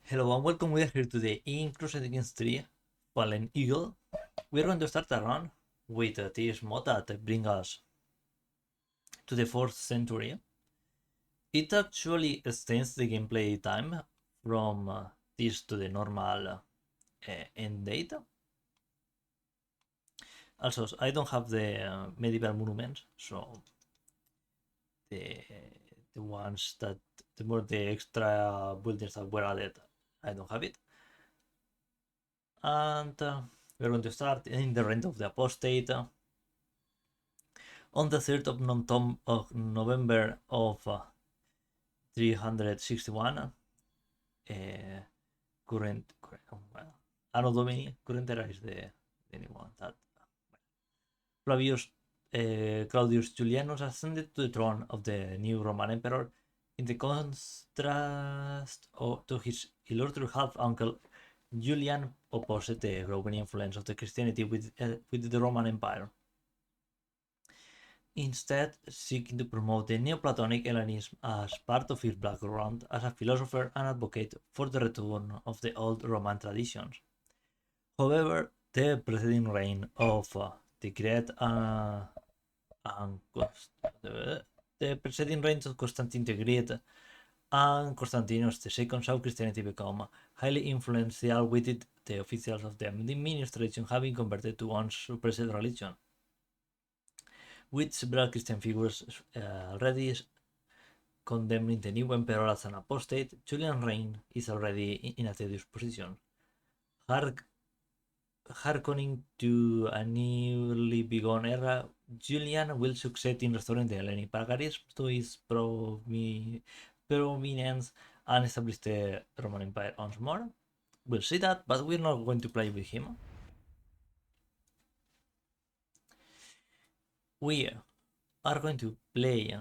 Hello and welcome. We are here today in Crusader against 3, Fallen Eagle. We are going to start a run with this mod that brings us to the 4th century. It actually extends the gameplay time from this to the normal end date. Also, I don't have the medieval monuments, so the ones that the extra buildings that were added, I don't have it. And we're going to start in the reign of the apostate on the 3rd of November of 361. Current Anno Domini, current era is the anyone that Flavius Claudius Julianus ascended to the throne of the new Roman emperor in the contrast to his illustrious half-uncle Julian opposed the growing influence of the Christianity with the Roman Empire, instead seeking to promote the Neoplatonic Hellenism as part of his background as a philosopher and advocate for the return of the old Roman traditions. However, the preceding reign of the great the preceding reigns of Constantine the Great and Constantinos II saw Christianity become highly influential, with the officials of the administration having converted to one suppressed religion, with several Christian figures already condemning the new emperor as an apostate. Julian's reign is already in a tedious position, hearkening to a newly begun era. Julian will succeed in restoring the Hellenic paganism to its prominence and establish the Roman Empire once more. We'll see that, but we're not going to play with him. We are going to play.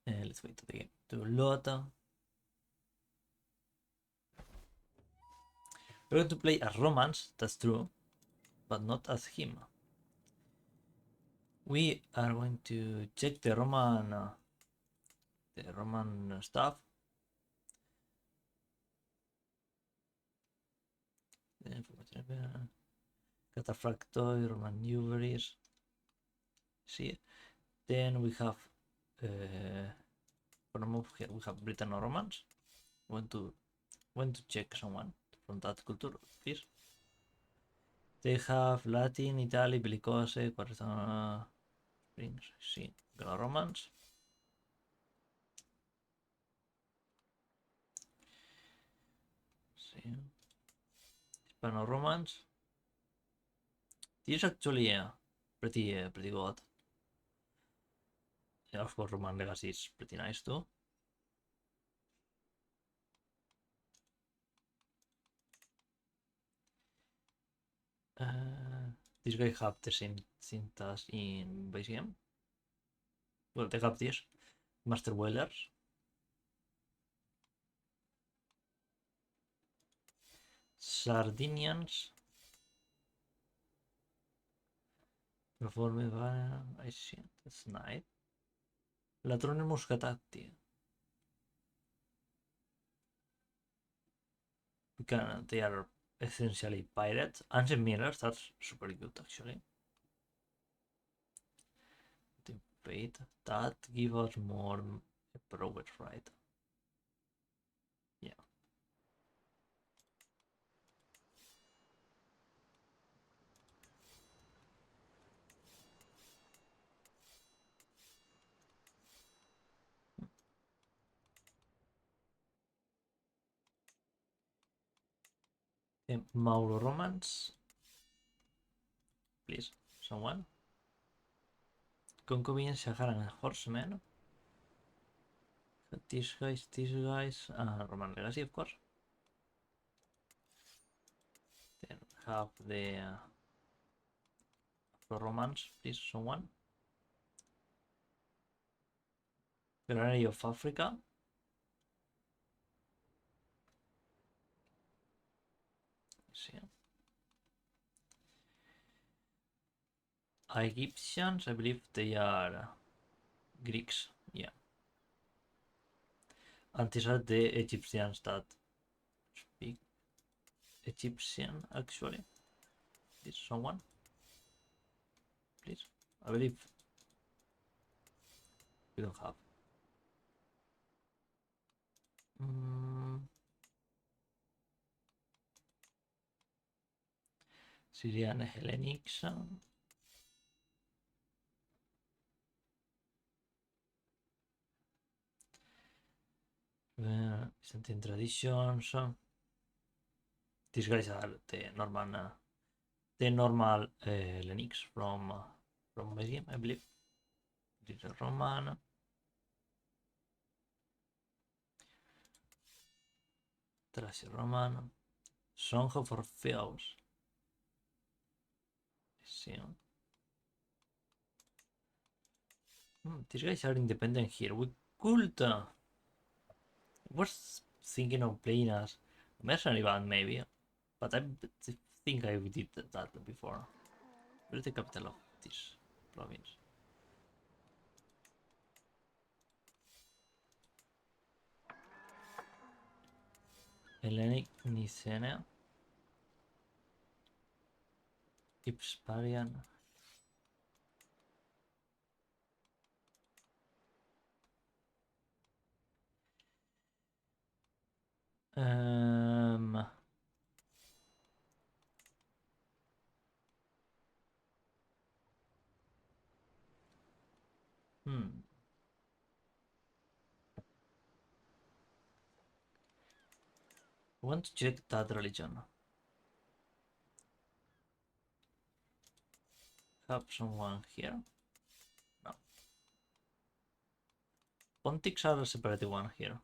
Let's wait for the game to load. We're going to play as Romans, that's true, but not as him. We are going to check the Roman stuff. Cataphractoi, Roman Uveries. See, then we have we have Britain or Romans. Want to check someone from that culture, please. They have Latin, Italy, Bellicose, Quartana, Springs, sí, Romans. Sí. Hispano-Romans. This is actually pretty good. Yeah, of course, Roman Legacy is pretty nice too. This guy have the same syntax in base game. Well, they have this Master Whalers. Sardinians. Performe I see. That's nice. Latrone Muscatati. They are essentially pirates. Ancient Mirrors, that's super good actually. The fate that give us more progress, right? Yeah. Mauro Romance. Please, someone. Concubines, Saharan Horsemen. These guys. Roman Legacy, of course. Then have the Romance, please, someone. Granary of Africa. See. Egyptians, I believe they are Greeks. Yeah. And these are the Egyptians that speak Egyptian, actually. Is someone? Please. I believe we don't have. Syrian Hellenics. Byzantine traditions. These guys are the normal Hellenics from Medium, I believe. This is Roman. Tracia Roman. Song of Orpheus. These guys are independent here. We could. Was thinking of playing as mercenary band maybe, but I think I did that before. Where's the capital of this province? Hellenic Nicene. Ipsparian. I want to check that religion. Have someone here? No. Pontics are a separate one here.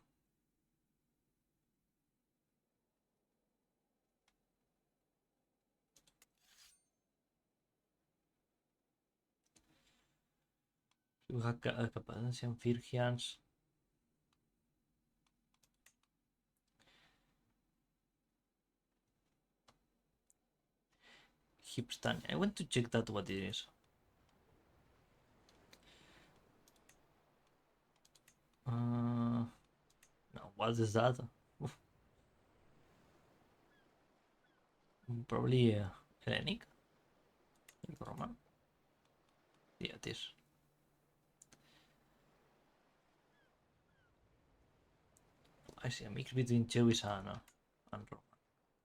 We have Cappadocian Phrygians. Hipstan. I want to check that what it is. No, what is that? Probably Hellenic? Roman? Yeah, it is. I see a mix between Jewish and Roman.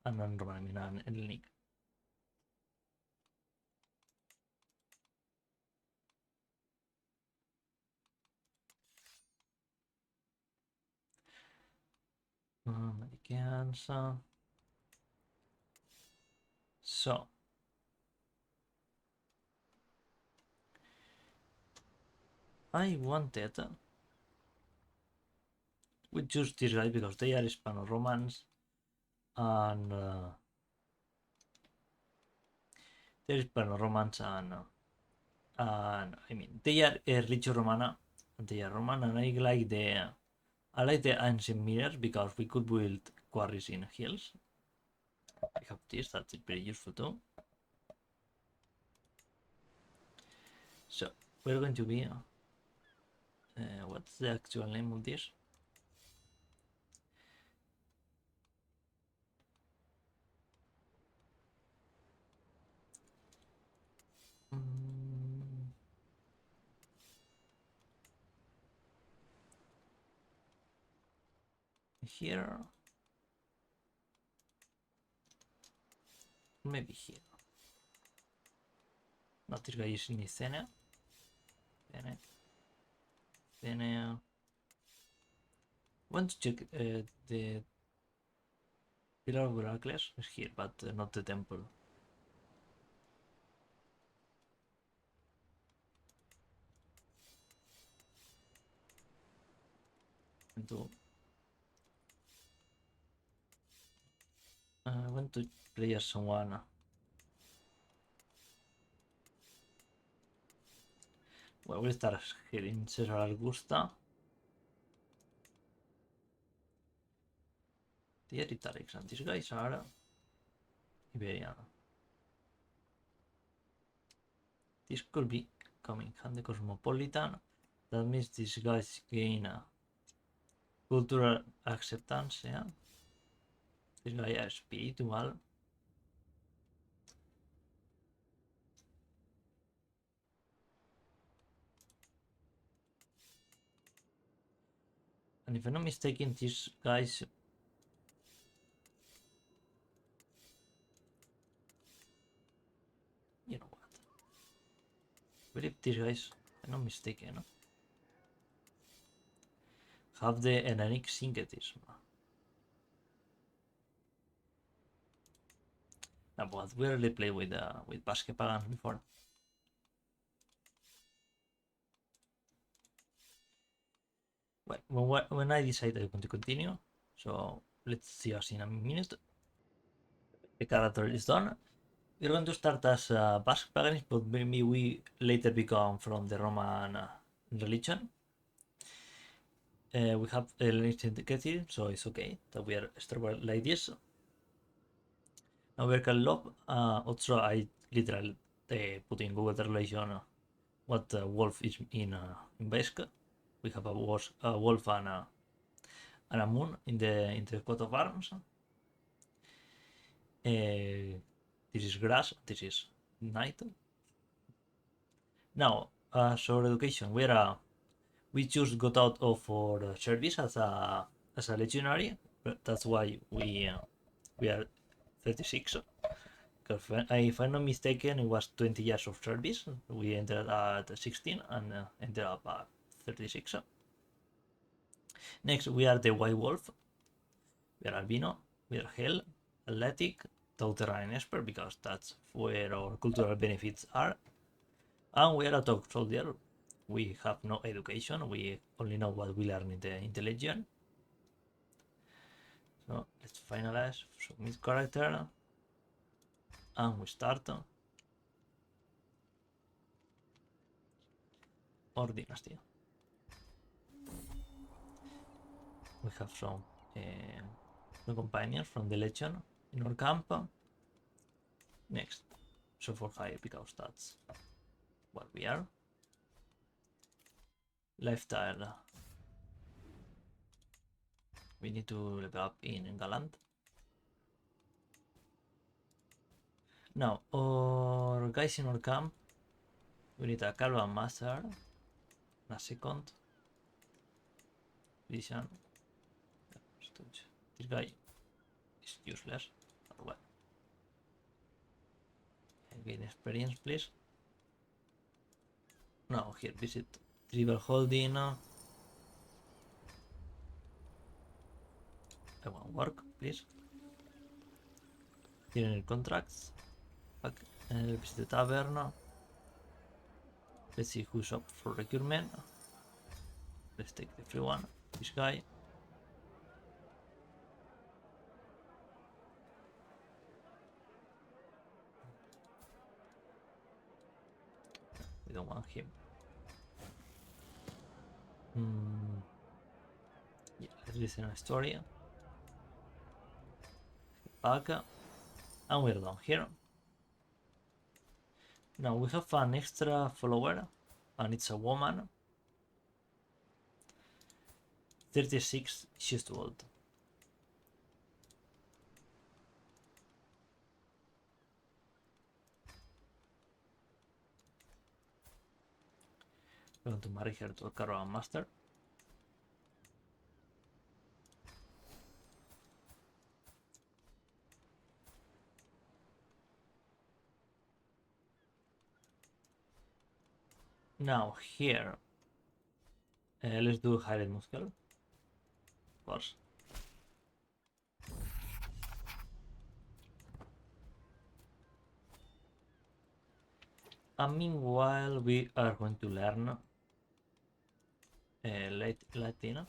And non-Roman, I mean, and Hellenic. Americans. So. I wanted. We choose this guy because they are Hispano-Romans and they're Hispano-Romans and I mean they are Religio Romana and they are Roman, and I like the ancient mirrors because we could build quarries in hills. I have this, that's very useful too. So we're going to be what's the actual name of this? Here, maybe here. Not this guy is in Nicene. Then want to check the Pillar of Heracles is here, but not the temple. I want to play as someone. Well, we'll start here in Caesar Augusta. The Italics, and these guys are Iberian. This could be coming handy cosmopolitan. That means these guys gain cultural acceptance, yeah. This guy is spiritual. And if I'm not mistaken, these guys... You know what? I believe these guys, if I'm not mistaken, have the enanic syncretism. No, but we already played with Basque Pagans before. Well, when I decided I want to continue, so let's see us in a minute. The character is done. We're going to start as Basque Pagans, but maybe we later become from the Roman religion. We have Hellenistic, so it's okay that we are structured like this. Now we can love Otsoa. I literally put in Google Translation what wolf is in Basque. We have a wolf and a moon in the coat of arms. This is grass. This is night. Now, so education. We choose got out of for service as a legionary. That's why we are 36. If I'm not mistaken, it was 20 years of service. We entered at 16 and ended up at 36. Next, we are the White Wolf. We are Albino. We are Hell, Athletic, Tauterrine Expert, because that's where our cultural benefits are. And we are a Talk Soldier. We have no education. We only know what we learn in the Legion. So let's finalize, submit character, and we start our dynasty. We have some companions from the Legion in our camp. Next, so for high, because that's what we are. Lifestyle. We need to level up in Galant. Now, our guys in our camp, we need a Caravan Master, a second vision. This guy is useless. Well, gain experience, please. Now, here, visit Tribal Holding. I want work, please. Generate contracts. Visit the tavern. Let's see who's up for recruitment. Let's take the free one. This guy. We don't want him. Yeah, let's listen to a story. Back. And we're done here. Now we have an extra follower, and it's a woman. 36, she's too old. I'm going to marry her to a Caravan Master. Now here, let's do Hired Muscle, of course. And meanwhile, we are going to learn Latino.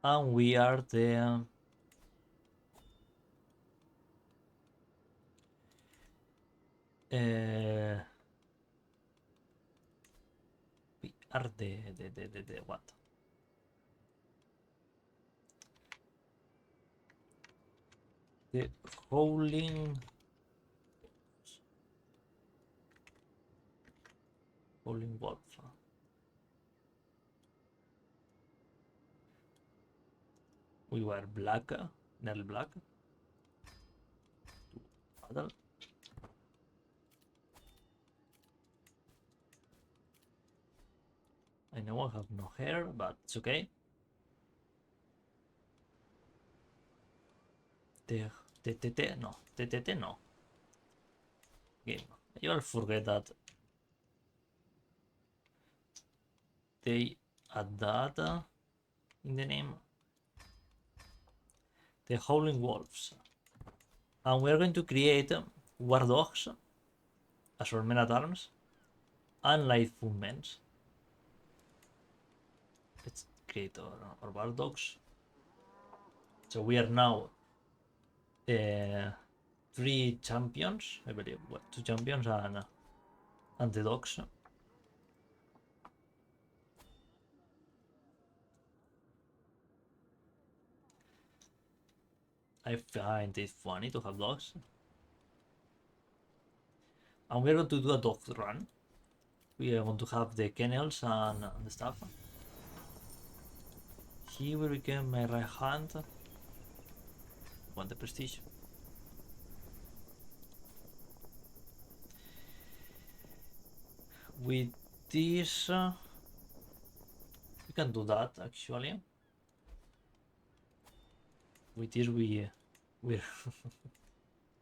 And we are the we are the what? The Howling. Howling wolf. We were black, nearly black. Battle. I know I have no hair, but it's okay. No. Game. You will forget that they add that in the name. The Howling Wolves. And we're going to create war dogs as our men at arms and light footmen. Let's create our war dogs. So we are now 3 champions, I believe. Well, 2 champions and the dogs. I find it funny to have dogs. And we're going to do a dog run. We are going to have the kennels and the stuff. He will become my right hand. Want the prestige. With this, we can do that actually. With this, we're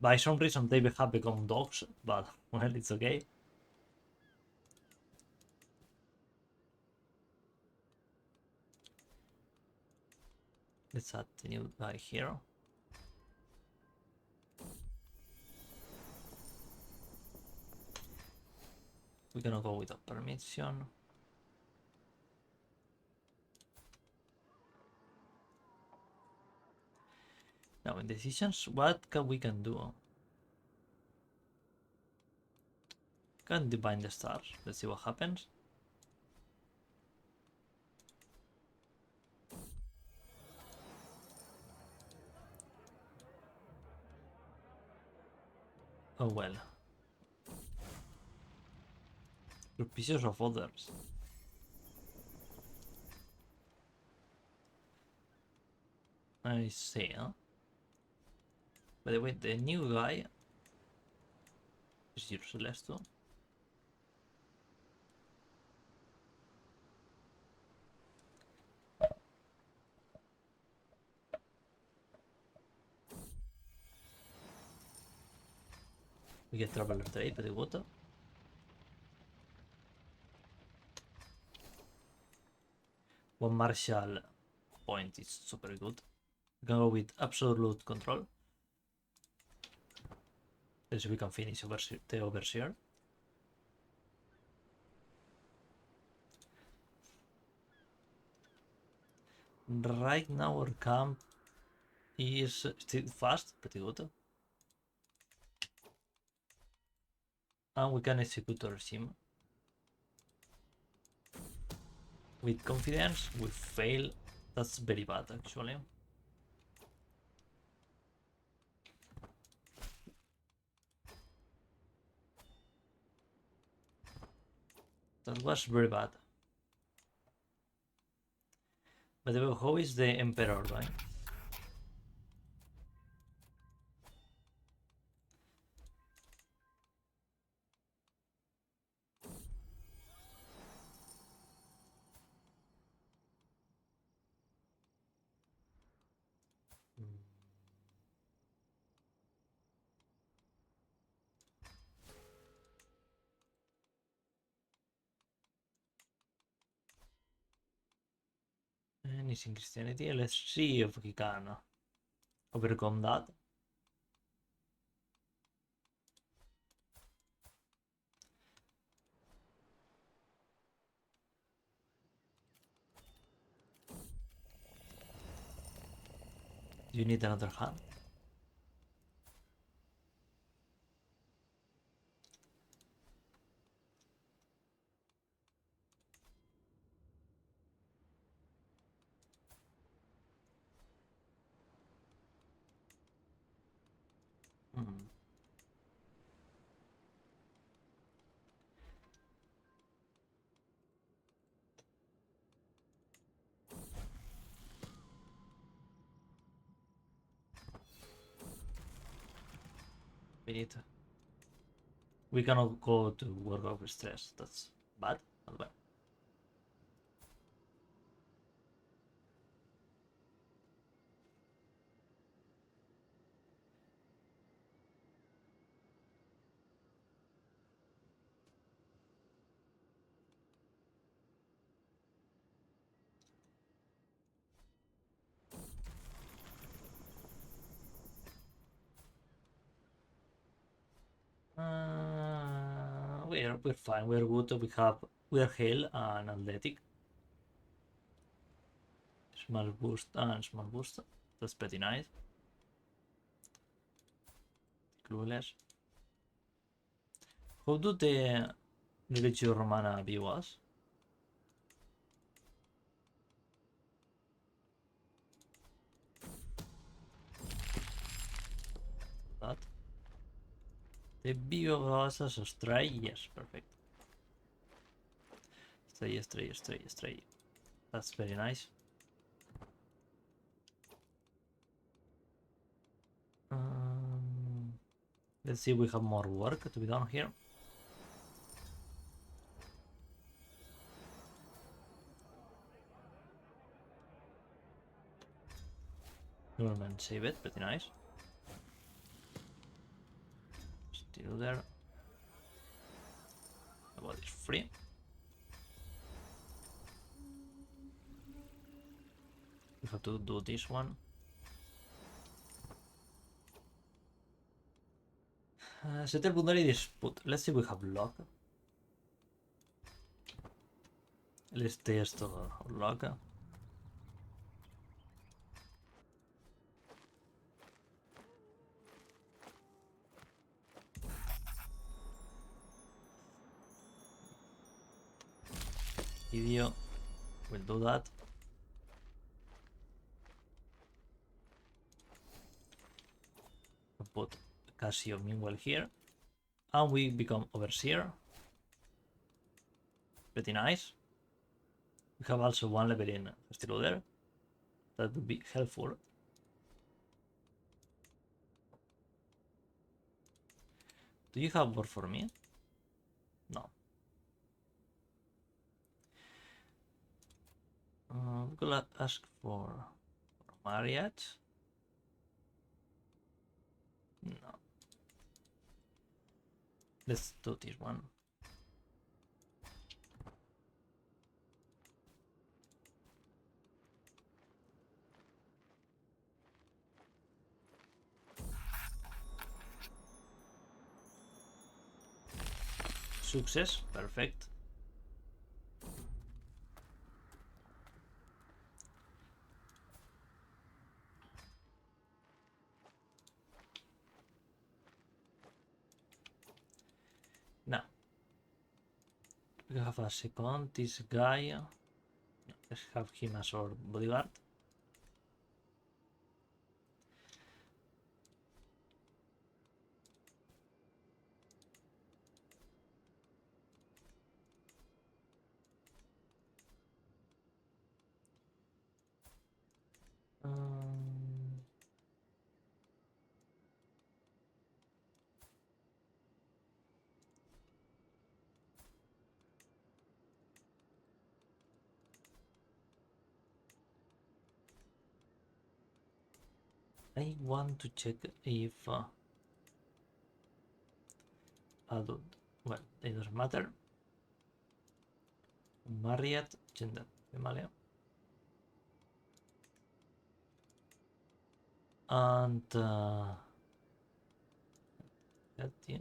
by some reason they have become dogs, but well, it's okay. Let's add the new guy here. We're gonna go with a permission. Now in decisions, what we can do? Can divine the stars. Let's see what happens. Oh well. Pieces of others. I see, huh? By the way, the new guy is useless too. We get traveler trade, pretty good. One martial point is super good. We can go with absolute control. Let's see if we can finish the overseer. Right now our camp is still fast, pretty good. And we can execute our sim. With confidence, we fail. That's very bad actually. That was very bad. By the way, how is the Emperor going? And he's in Christianity. Let's see if he can overcome that. You need another hand. Hmm. We cannot go to work of stress. That's bad, not bad. We're fine. We're good. We're hale and athletic. Small boost and small boost. That's pretty nice. Clueless. How do the Religio Romana view us? That. The view of us as a stray? Yes, perfect. Stray. That's very nice. Let's see if we have more work to be done here. Government save it, pretty nice. Still there. About is free. We have to do this one. Settle boundary dispute. Let's see if we have luck. Let's test our luck. Video. We'll do that. We'll put Casio meanwhile here. And we become overseer. Pretty nice. We have also one level in still there. That would be helpful. Do you have work for me? No. I'm gonna ask for Marriott. No. Let's do this one. Success, perfect. Now, we have a second, this guy. Let's have him as our bodyguard. I want to check if adult, well, it doesn't matter. Marriott, gender, female. And yeah.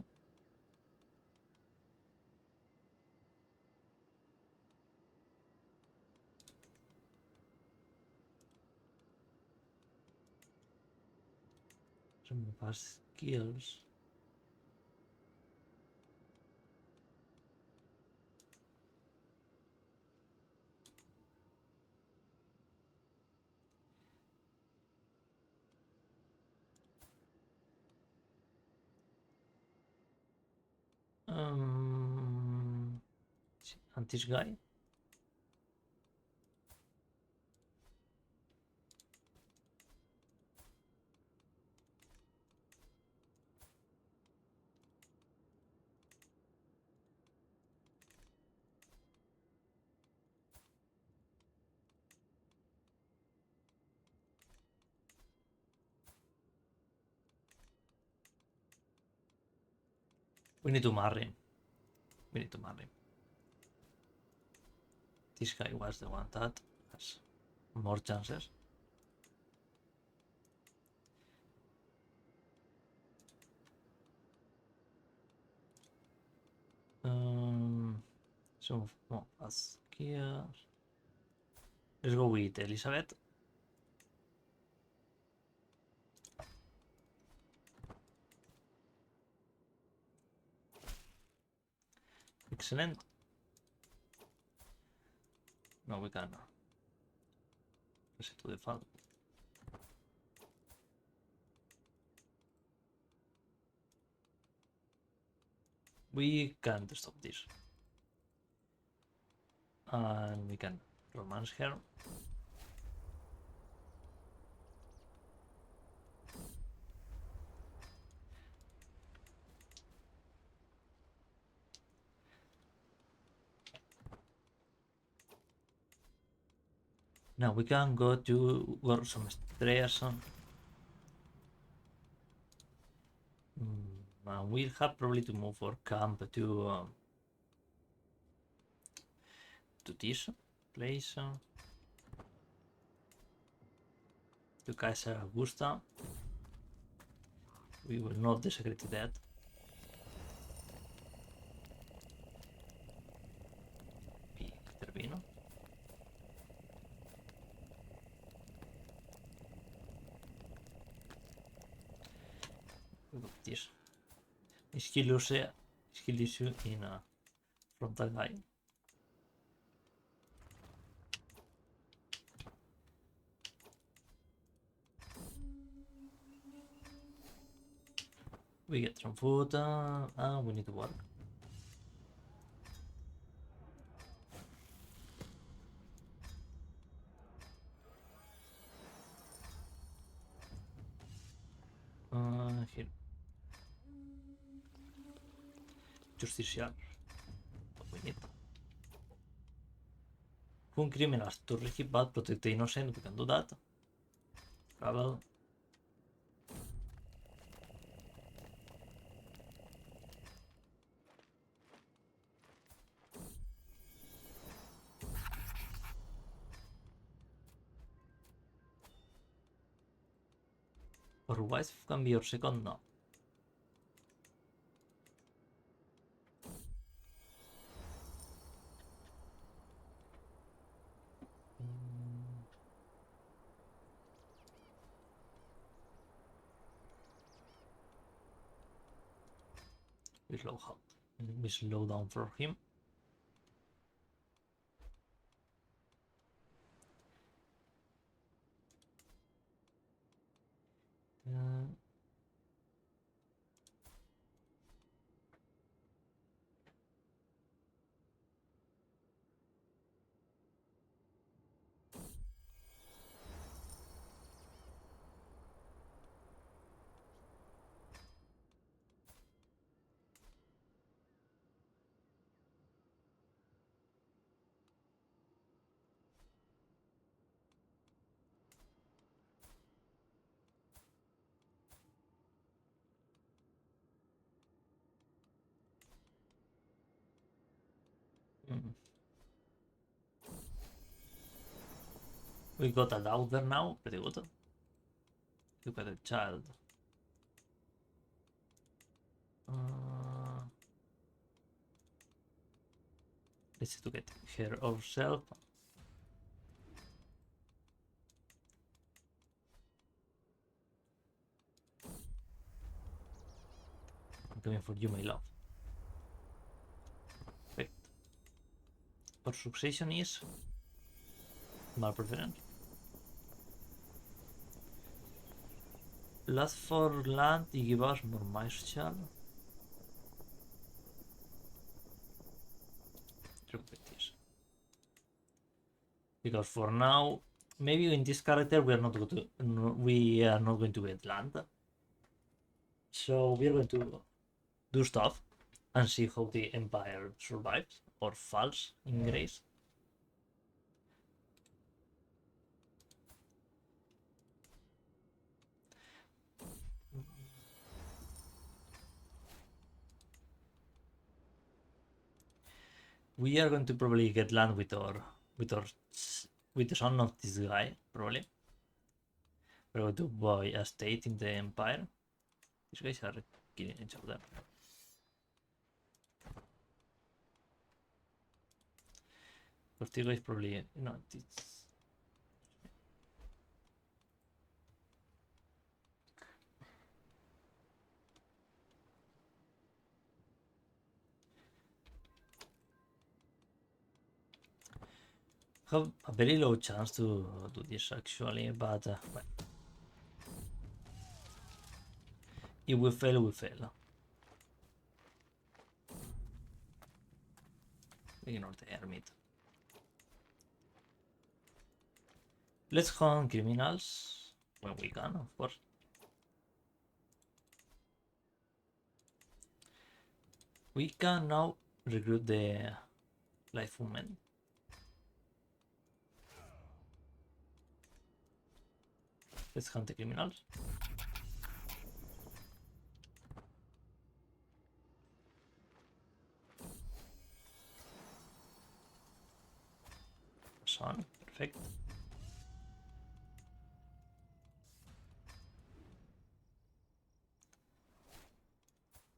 Some of our skills. And this guy. We need to marry. We need to marry. This guy was the one that has more chances. Some of us here. Let's go with Elizabeth. Excellent. No, we can reset to default. We can't stop this. And we can romance her. Now we can go to work some stress. We'll have probably to move our camp to this place. To Kaiser Augusta. We will not disagree to that. Termino. This skill issue in a frontal line. We get some food and we need to work. Here. Justiciar. What we need. Whom criminals to really bad, protect the innocent, we can do that. Travel. Or wife can be your second now. We slow down for him. We got a daughter now, pretty good. Look at the child. Let's to get her ourselves. I'm coming for you, my love. Perfect. Our succession is Maël'rhin. Last for land, you give us more martial. Because for now, maybe in this character we are not going to get land. So we are going to do stuff and see how the Empire survives or falls in grace. We are going to probably get land with the son of this guy, probably. We're going to buy a state in the empire. These guys are killing each other. But these guys probably it's have a very low chance to do this actually, but well, if we fail, we fail. Ignore the hermit. Let's hunt criminals when we can, of course. We can now recruit the life woman. Let's hunt the criminals. Son, perfect.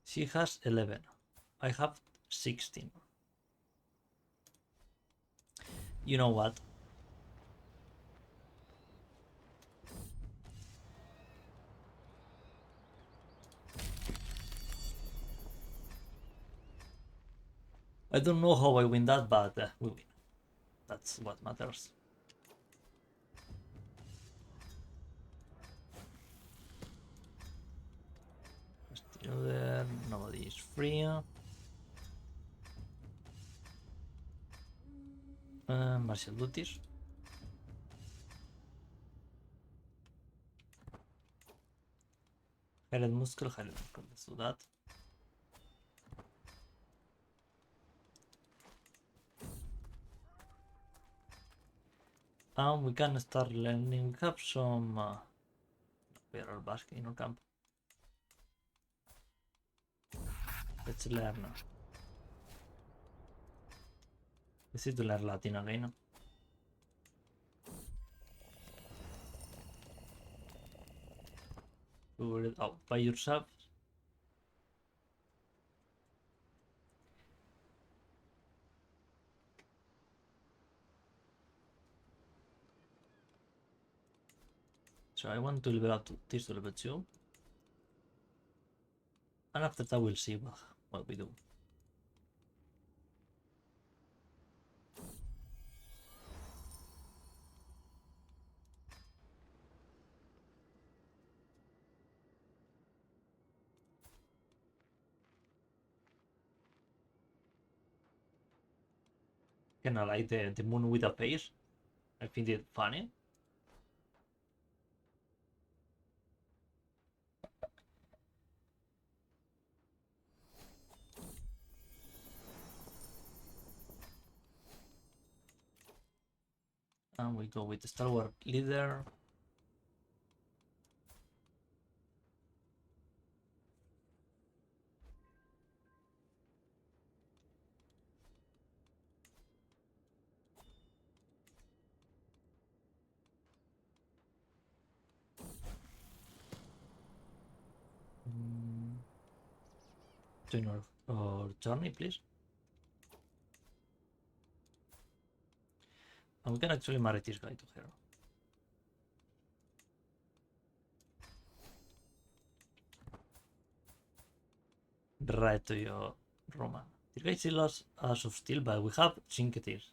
She has 11. I have 16. You know what? I don't know how I win that, but we win. That's what matters. Still there, nobody is free. Martial duties. Hired muscle, let's do that. And we can start learning. We have some. We are basket in our camp. Let's learn. Let's see to learn Latin again. Figure it out by yourself. So I want to level up this to level 2. And after that we'll see what we do. Kinda like the moon with a face. I find it funny. And we go with the Star Wars leader. Join our journey, please. And we can actually marry this guy to her. Right to your Roman. This guy still has us of steel, but we have Cinqueteers.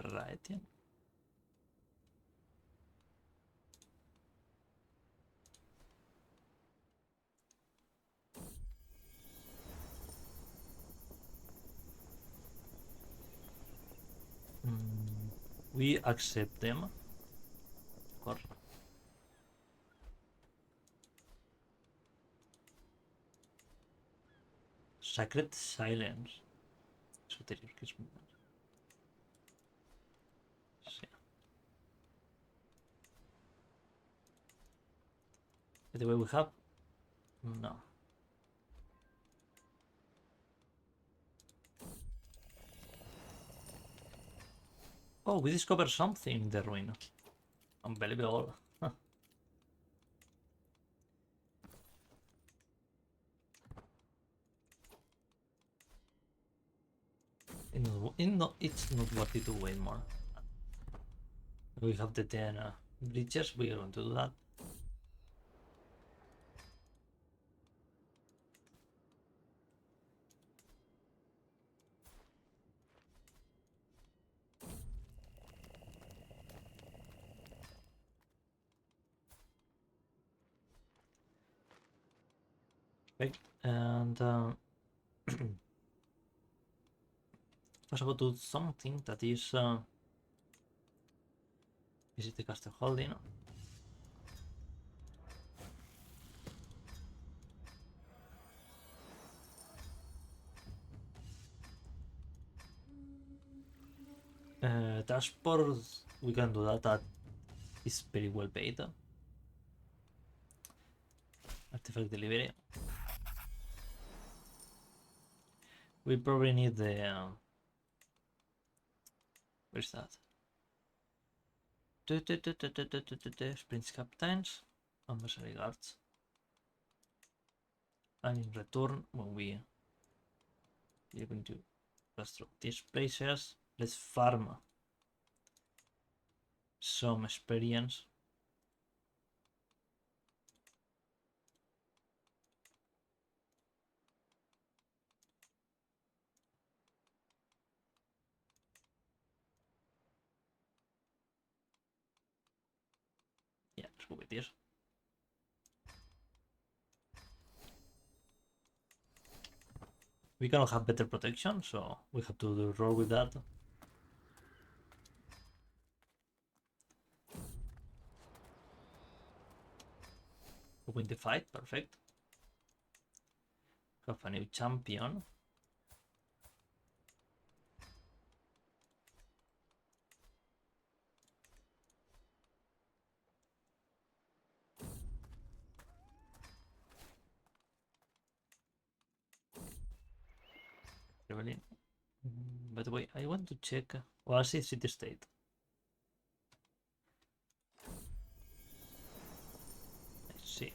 Right, yeah. We accept them. Of course. Sacred silence. Esotericism. Sí. The way we have? No. Oh, we discovered something in the ruin. Unbelievable. It's not worth it to wait more. We have the 10 breaches, we are going to do that. Okay, and let's go to something that is visit the castle holding. Transport, we can do that. That is very well paid. Artifact delivery. We probably need the. Where's that? Prince Captains and Mercenary Guards. And in return, when we are going to pass through these places, let's farm some experience. Yeah, let's go with this. We cannot have better protection, so we have to roll with that. Win the fight, perfect. Have a new champion. Rebellion. By the way, I want to check. Well, I see city state. Let's see.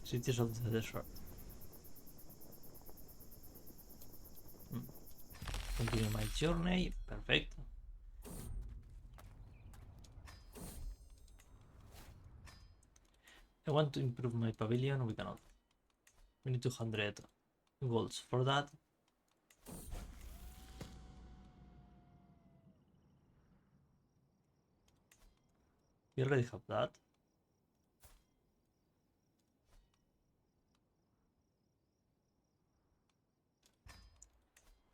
Cities of the desert. Continue my journey. Perfect. I want to improve my pavilion. We cannot. We need 200 golds for that. We already have that.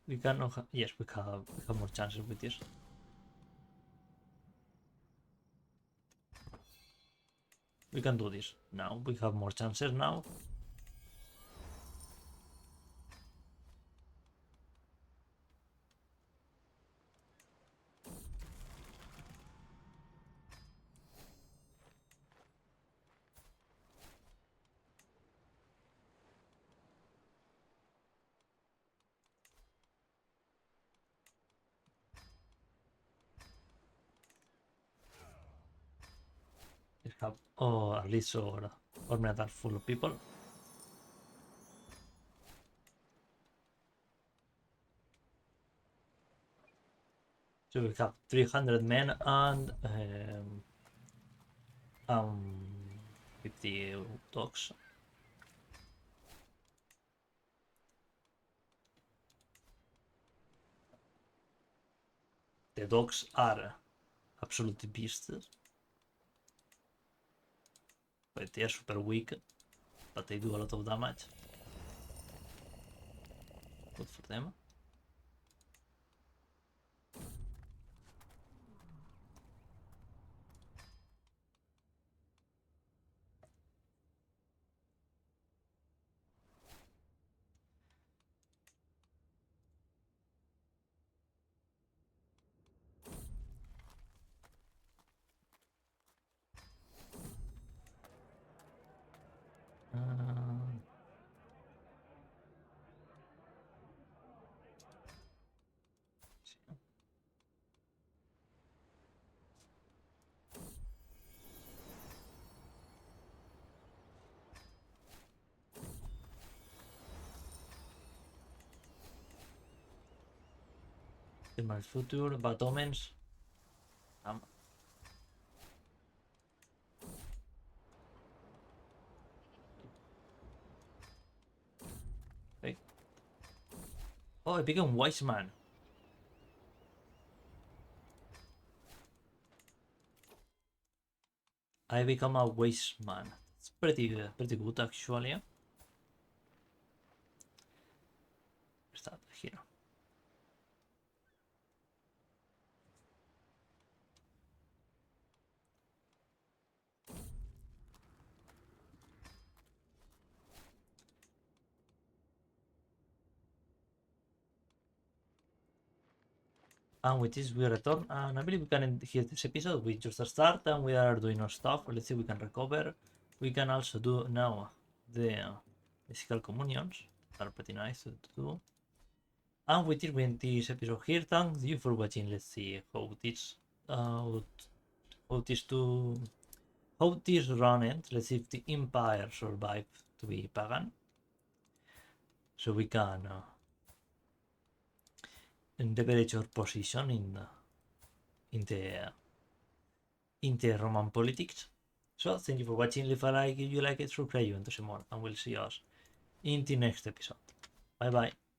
We cannot. Yes, we have more chances with this. We can do this now. We have more chances now. We have at least or metal full of people. So we have 300 men and 50 dogs. The dogs are absolute beasts, but they are super weak, but they do a lot of damage. Good for them. In my future, bad omens. Okay. Oh, I became wise man. I become a wise man. It's pretty good actually. Where's that? Here. And with this we return, and I believe we can end here this episode. We just start and we are doing our stuff. Let's see if we can recover. We can also do now the physical communions. That are pretty nice to do. And with this we end this episode here. Thank you for watching. Let's see how this how this run ends. Let's see if the Empire survive to be pagan. So we can leverage our position in the Roman politics. So thank you for watching. Leave a like if you like it, subscribe you want to see more, and we'll see us in the next episode. Bye bye.